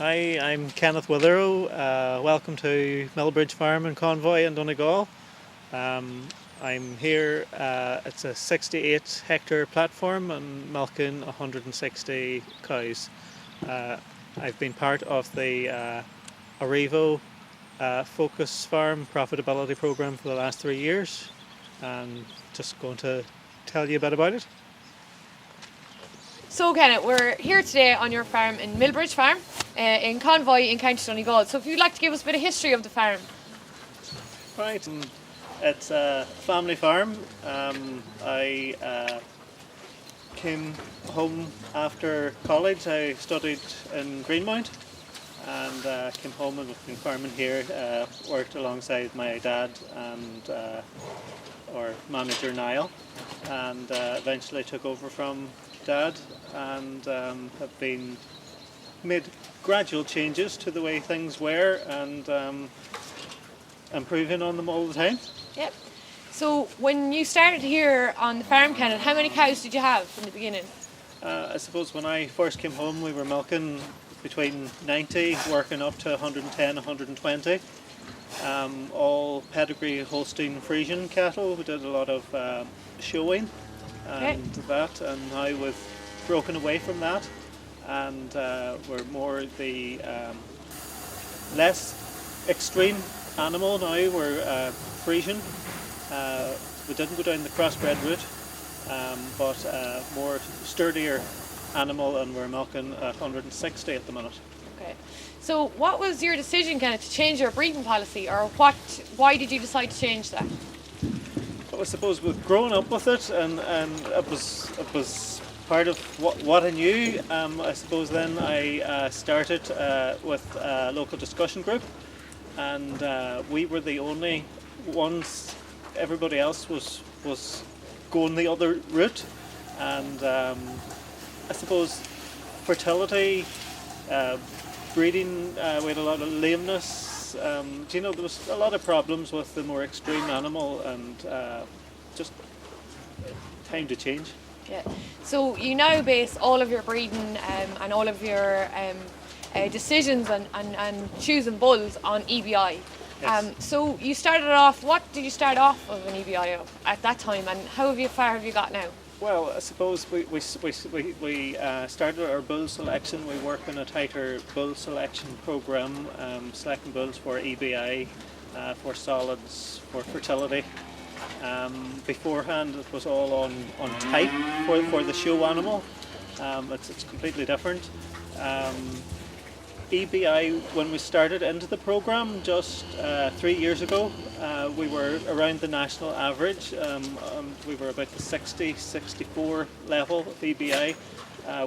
Hi, I'm Kenneth Witherow. Welcome to Milbridge Farm in Convoy in Donegal. I'm here, it's a 68 hectare platform and milking 160 cows. I've been part of the Aurivo Focus Farm Profitability Programme for the last 3 years, and just going to tell you a bit about it. So Kenneth, we're here today on your farm in Milbridge Farm in Convoy in County Donegal. So if you'd like to give us a bit of history of the farm. Right, it's a family farm. I came home after college. I studied in Greenmount and came home and have been farming here. Worked alongside my dad and our manager Niall, and eventually took over from Dad and have been made gradual changes to the way things were and improving on them all the time. Yep. So when you started here on the farm, Kenneth, how many cows did you have in the beginning? I suppose when I first came home we were milking between 90, working up to 110, 120. All pedigree Holstein Friesian cattle. We did a lot of showing and that, and now we've broken away from that and we're more the less extreme animal now. We're Friesian. We didn't go down the crossbred route, but more sturdier animal, and we're milking 160 at the minute. Okay. So what was your decision, Kenneth, to change your breeding policy, or why did you decide to change that? Well, I suppose we've grown up with it, and it was part of what I knew. I suppose then I started with a local discussion group, and we were the only ones. Everybody else was going the other route, and I suppose fertility, breeding, we had a lot of lameness. There was a lot of problems with the more extreme animal, and just time to change. Yeah. So you now base all of your breeding and all of your decisions and choosing bulls on EBI. Yes. So you started off. What did you start off of an EBI of at that time, and how far have you got now? Well, I suppose we started our bull selection. We work in a tighter bull selection program, selecting bulls for EBI, for solids, for fertility. Beforehand, it was all on type for the show animal. It's completely different. EBI, when we started into the program just 3 years ago, we were around the national average. We were about the 60-64 level of EBI.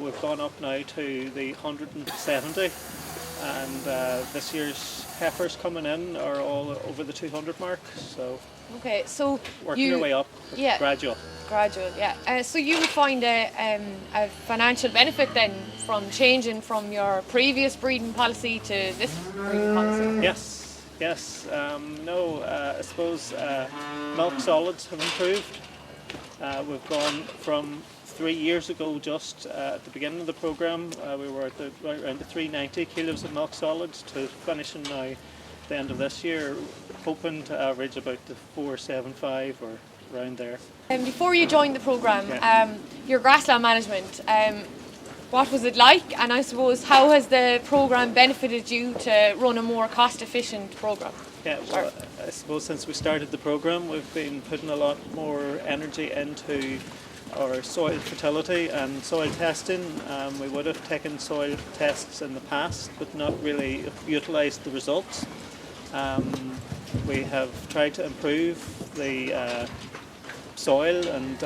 We've gone up now to the 170, and this year's heifers coming in are all over the 200 mark. So okay, so working our way up, yeah, gradual, yeah. So you would find a financial benefit then from changing from your previous breeding policy to this breeding policy? Yes. I suppose milk solids have improved. We've gone from 3 years ago, just at the beginning of the program, we were at around the 390 kilos of milk solids, to finishing now at the end of this year, hoping to average about the 475 or around there. Before you joined the program, your grassland management, what was it like? And I suppose how has the program benefited you to run a more cost-efficient program? Yeah, well, I suppose since we started the program, we've been putting a lot more energy into our soil fertility and soil testing. We would have taken soil tests in the past, but not really utilised the results. We have tried to improve the soil and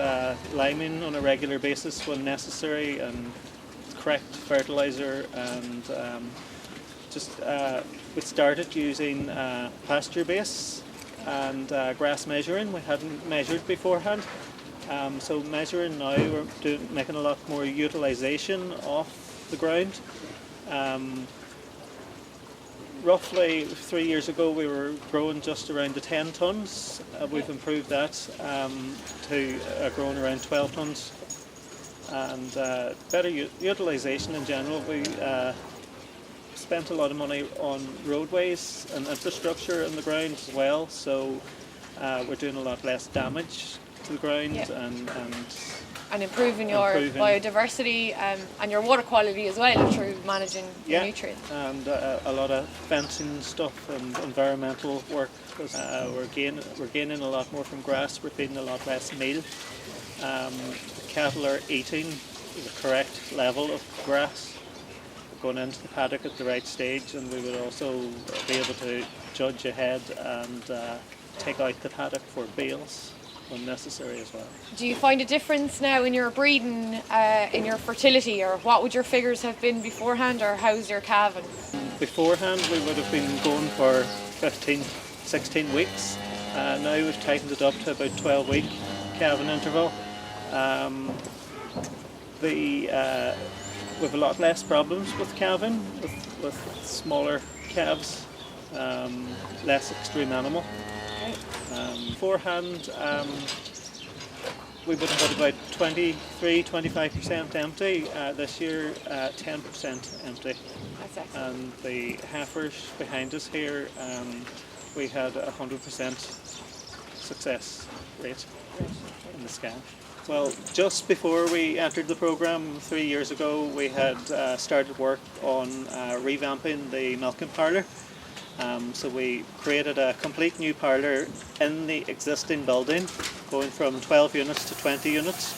liming on a regular basis when necessary, and correct fertiliser, and we started using pasture base and grass measuring. We hadn't measured beforehand. So measuring now, we're making a lot more utilisation of the ground. Roughly 3 years ago we were growing just around the 10 tonnes. We've improved that to growing around 12 tonnes. And better utilisation in general. We spent a lot of money on roadways and infrastructure in the ground as well, so we're doing a lot less damage to the ground and improving your biodiversity and your water quality as well through managing the nutrients. And a lot of fencing stuff and environmental work. We're gaining a lot more from grass. We're feeding a lot less meal. The cattle are eating the correct level of grass, going into the paddock at the right stage, and we would also be able to judge ahead and take out the paddock for bales when necessary as well. Do you find a difference now in your breeding, in your fertility, or what would your figures have been beforehand, or how's your calving? Beforehand we would have been going for 15, 16 weeks. Now we've tightened it up to about 12-week calving interval. We have a lot less problems with calving, with smaller calves, less extreme animal. Beforehand, we would have had about 23-25% empty. This year, 10% empty. That's excellent. And the heifers behind us here, we had 100% success rate in the scan. Well, just before we entered the programme 3 years ago, we had started work on revamping the milking parlour. So we created a complete new parlour in the existing building, going from 12 units to 20 units.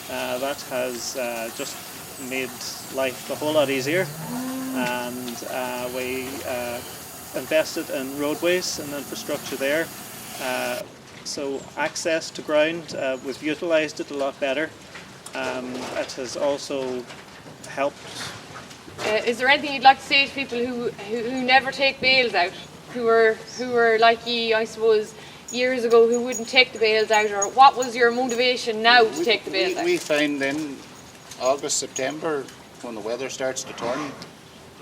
That has just made life a whole lot easier, and we invested in roadways and infrastructure there. So access to ground, we've utilised it a lot better. It has also helped. Is there anything you'd like to say to people who never take bales out, who were like ye, I suppose, years ago, who wouldn't take the bales out, or what was your motivation now to take the bales out? We find in August, September, when the weather starts to turn,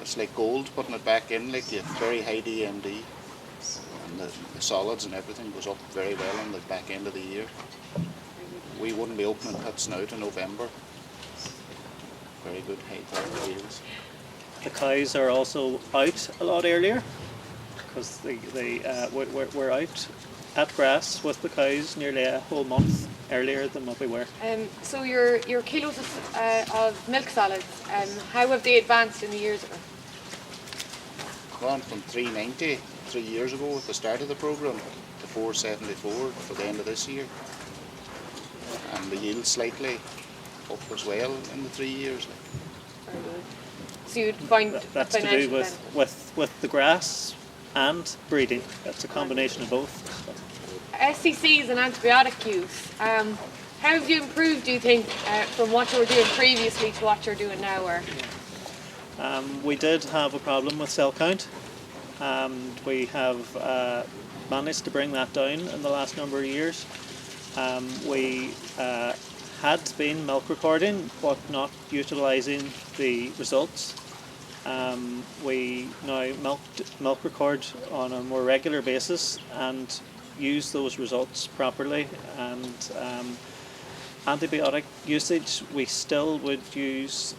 it's like gold putting it back in, like you have very high DMD, and the solids and everything goes up very well in the back end of the year. We wouldn't be opening pits now to November. Very good high quality yields. The cows are also out a lot earlier, because we're out at grass with the cows nearly a whole month earlier than what we were. So your kilos of milk solids, how have they advanced in the years ago? Gone from 390 3 years ago at the start of the programme to 474 for the end of this year. And the yield slightly up as well in the 3 years. Very good. So you'd find that's to do with the grass and breeding. That's a combination of both. SCCs and antibiotic use. How have you improved, do you think, from what you were doing previously to what you're doing now? Or? We did have a problem with cell count, and we have managed to bring that down in the last number of years. We had been milk recording, but not utilising the results. We now milk record on a more regular basis and use those results properly. And antibiotic usage, we still would use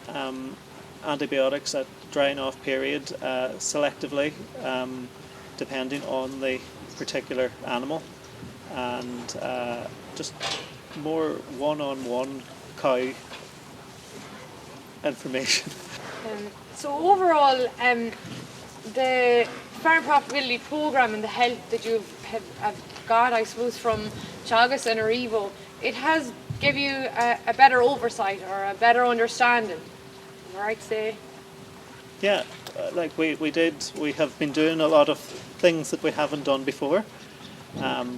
antibiotics at drying off period selectively, depending on the particular animal, and just more one-on-one cow information. So overall, the farm profitability programme and the help that you have got, I suppose, from Teagasc and Aurivo, it has give you a better oversight or a better understanding. Am I right to say? Yeah, like we have been doing a lot of things that we haven't done before,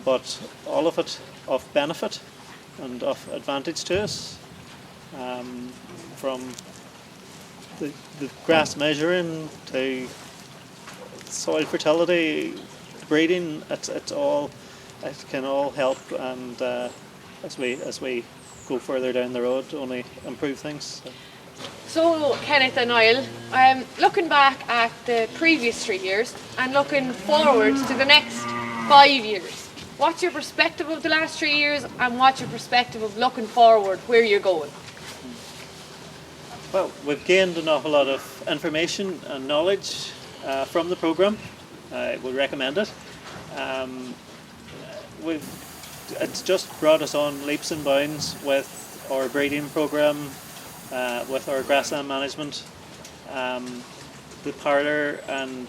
but all of it of benefit and of advantage to us, from the grass measuring to soil fertility, breeding. It can all help, and as we go further down the road, only improve things. So Kenneth and Niall, looking back at the previous 3 years and looking forward to the next 5 years, what's your perspective of the last 3 years, and what's your perspective of looking forward, where you're going? Well, we've gained an awful lot of information and knowledge from the programme. I would recommend it. It's just brought us on leaps and bounds with our breeding programme, with our grassland management, the parlour and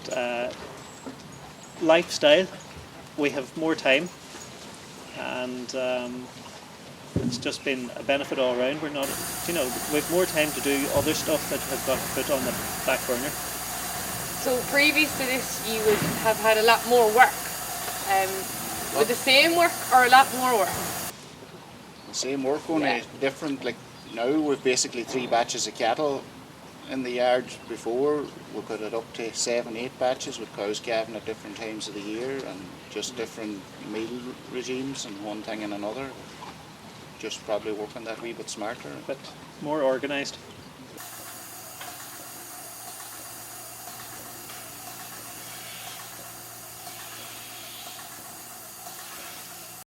lifestyle. We have more time, and it's just been a benefit all around. We're not, we've more time to do other stuff that have got put on the back burner. So previous to this, you would have had a lot more work. With the same work or a lot more work? The same work, only different. Like now we've basically 3 batches of cattle in the yard. Before we put it up to 7, 8 batches with cows calving at different times of the year and just different meal regimes and one thing and another. Just probably working that wee bit smarter. But more organised.